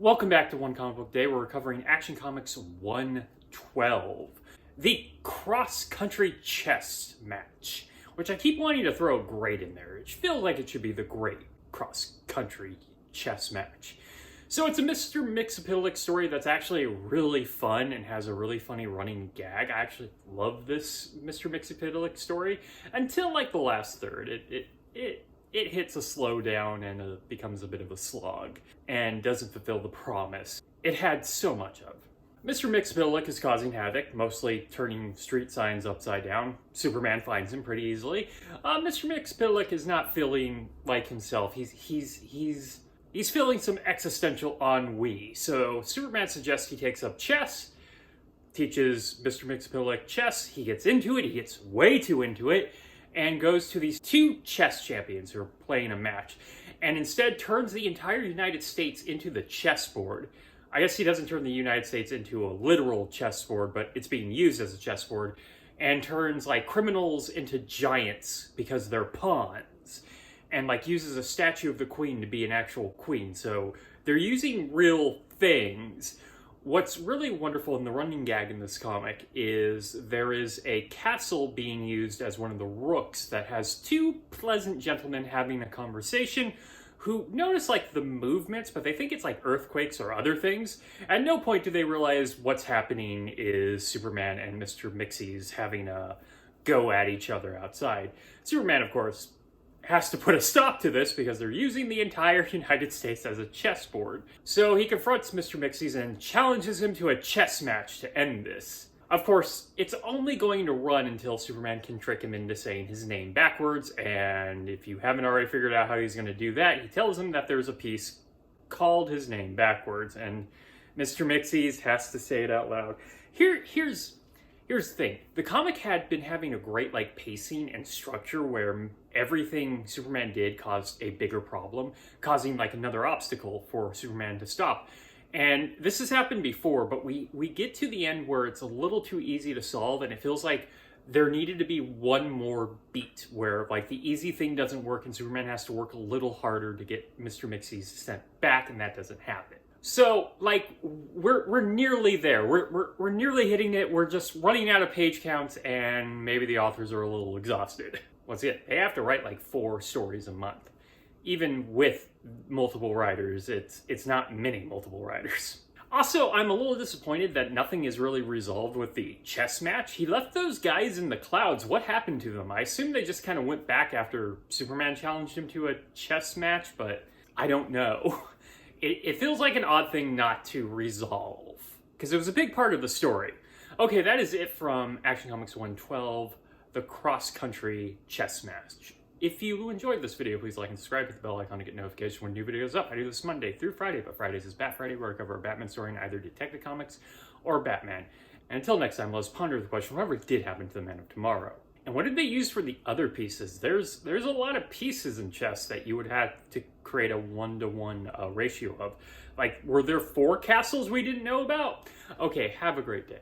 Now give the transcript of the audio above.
Welcome back to One Comic Book Day. We're covering Action Comics 112, the cross-country chess match, which I keep wanting to throw great in there. It feels like it should be the great cross-country chess match. So it's a Mr. Mxys story that's actually really fun and has a really funny running gag. I actually love this Mr. Mxys story until like the last third. It hits a slowdown and it becomes a bit of a slog and doesn't fulfill the promise it had so much of. Mr. Mxys is causing havoc, mostly turning street signs upside down. Superman finds him pretty easily. Mr. Mxys is not feeling like himself. He's feeling some existential ennui. So Superman suggests he takes up chess, teaches Mr. Mxys chess. He gets into it. He gets way too into it, and goes to these two chess champions who are playing a match, and instead turns the entire United States into the chessboard. I guess he doesn't turn the United States into a literal chessboard, but it's being used as a chessboard, and turns like criminals into giants because they're pawns, and like uses a statue of the queen to be an actual queen. So they're using real things. What's really wonderful in the running gag in this comic is there is a castle being used as one of the rooks that has two pleasant gentlemen having a conversation who notice like the movements, but they think it's like earthquakes or other things. At no point do they realize what's happening is Superman and Mr. Mxys having a go at each other outside. Superman, of course, has to put a stop to this because they're using the entire United States as a chessboard. So he confronts Mr. Mxys and challenges him to a chess match to end this. Of course, it's only going to run until Superman can trick him into saying his name backwards, and if you haven't already figured out how he's going to do that, he tells him that there's a piece called his name backwards, and Mr. Mxys has to say it out loud. Here's the thing. The comic had been having a great like pacing and structure where everything Superman did caused a bigger problem, causing like another obstacle for Superman to stop. And this has happened before, but we get to the end where it's a little too easy to solve, and it feels like there needed to be one more beat where like the easy thing doesn't work and Superman has to work a little harder to get Mr. Mxys sent back, and that doesn't happen. So, like, we're nearly there. We're nearly hitting it. We're just running out of page counts, and maybe the authors are a little exhausted. Once again, they have to write like 4 stories a month. Even with multiple writers, it's not many multiple writers. Also, I'm a little disappointed that nothing is really resolved with the chess match. He left those guys in the clouds. What happened to them? I assume they just kind of went back after Superman challenged him to a chess match, but I don't know. It feels like an odd thing not to resolve, because it was a big part of the story. Okay, that is it from Action Comics 112, the cross-country chess match. If you enjoyed this video, please like and subscribe, hit the bell icon to get notifications when new videos up. I do this Monday through Friday, but Fridays is Bat Friday, where I cover a Batman story in either Detective Comics or Batman. And until next time, let's ponder the question, whatever did happen to the Man of Tomorrow? And what did they use for the other pieces? There's a lot of pieces in chess that you would have to create a 1-to-1 ratio of. Like, were there 4 castles we didn't know about? Okay, have a great day.